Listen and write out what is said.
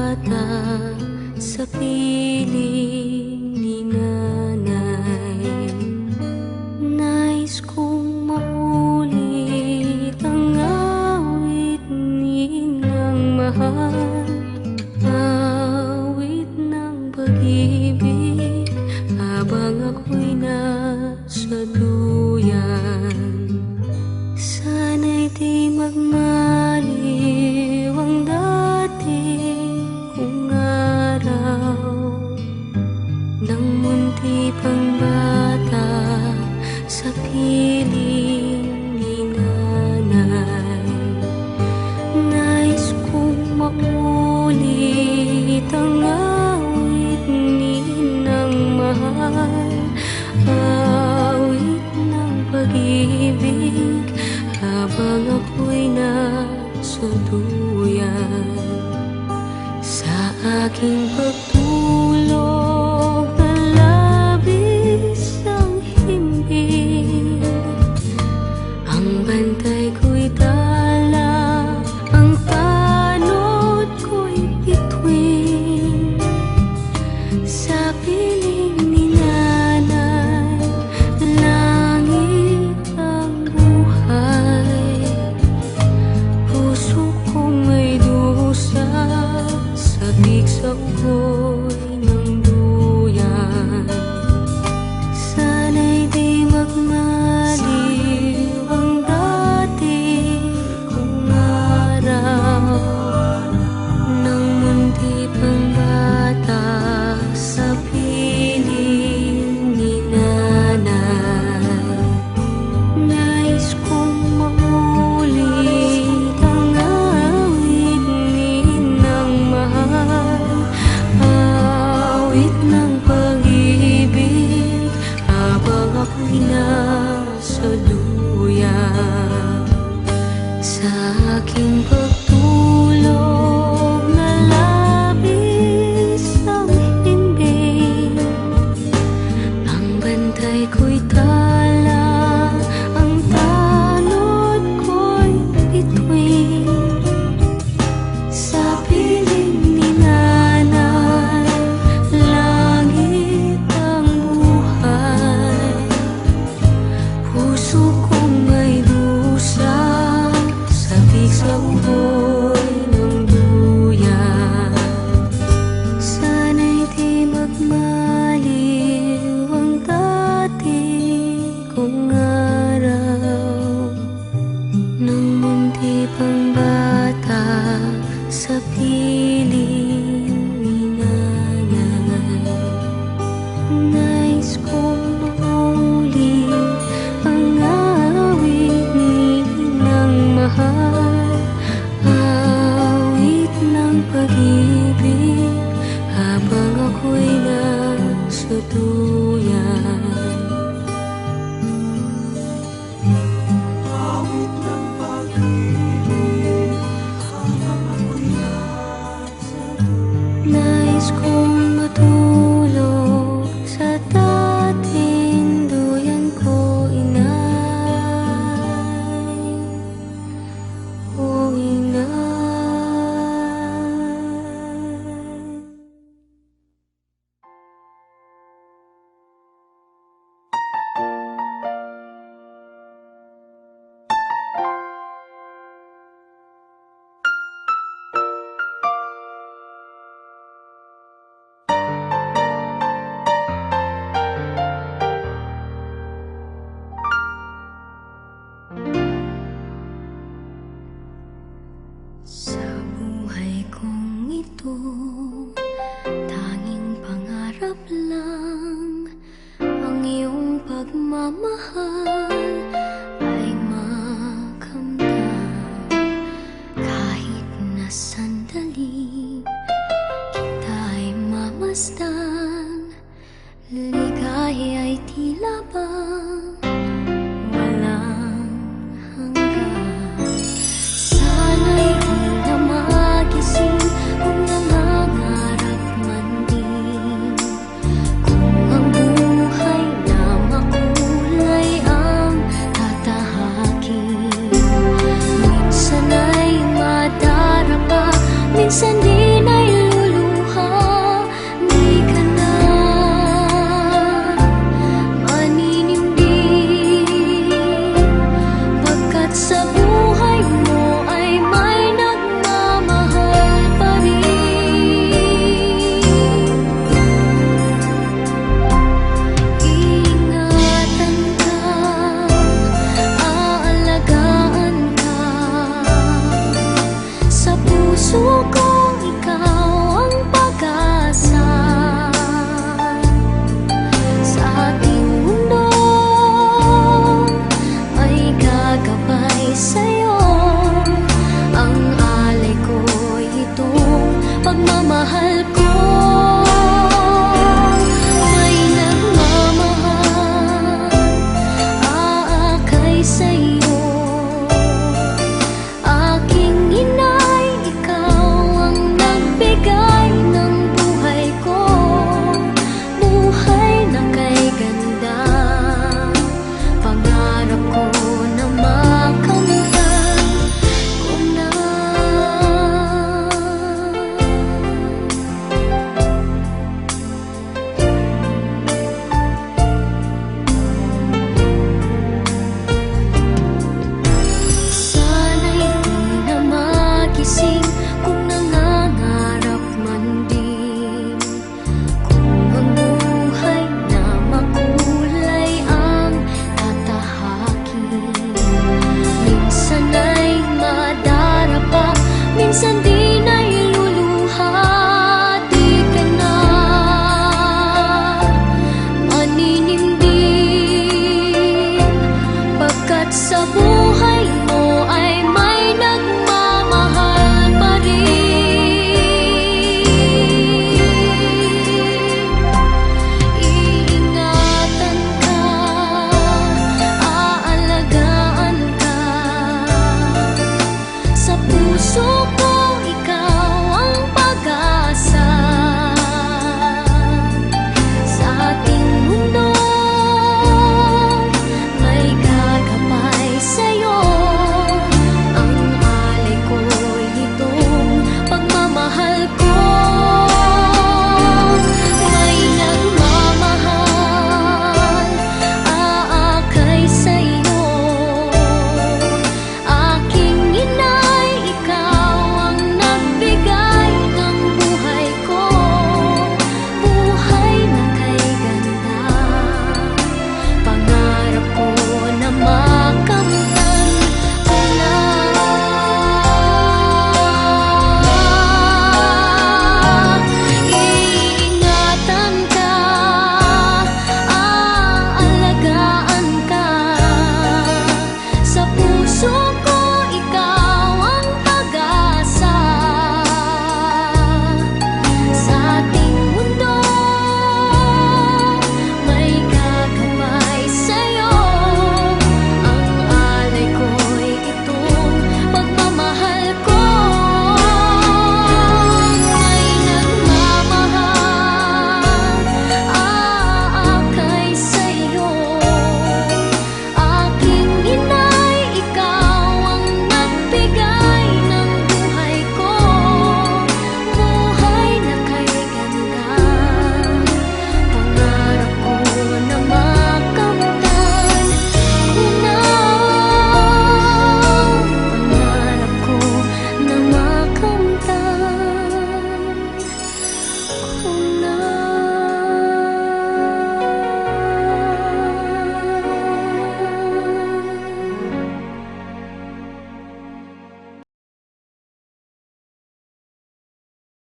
bata sa piling ni nanay. Nais kong maulit ang awit ninang mahal, awit ng pag-ibig habang ako'y nasa duyan. Sana'y di magmaliw ang dating kong araw nang munti pang bata sa piling ni nanay. Nais kong maulit ang awit ninang mahal, awit ng pag-ibig habang ako'y nasa duyan. Sa aking pagtulog na labis ang himbing, ang bantay ko'y dala, ang tanod ko'y bituin. Sa piling ni nanay, langit ang buhay. Puso kong may dusa, sabik sa ugoy ng duyan. Sana'y di magmaliw ang dati kong araw nang munti pang bata sa piling ni nanay. Nais kong maulit ang awit ninang mahal, awit ng pag-ibig habang ako'y nasa duyan. Sa aking pagtulog na labis ang himbing, ang bantay ko'y tala, ang tanod ko'y bituin. Sa piling ni nanay, langit ang buhay. Puso kong may dusa, sabik sa ugoy ng duyan. Sana'y di magmaliw ang dati kong araw nang munti pang bata sa piling ni nanay. Nais kong maulit ang awit ninang mahal, awit ng pag-ibig habang ako'y nasa duyan. Awit ng pag-ibig habang ako'y nasa duyan. Nais kong matulog sa dating duyan ko, inay, o inay. Sa buhay kong ito, tanging pangarap lang ang iyong pagmamahal ay makamtan. Kahit na sandali kita'y mamasdan, ligaya ay tila bang walang hanggan. Sana'y di na magising kung nangangarap pagmamahal ko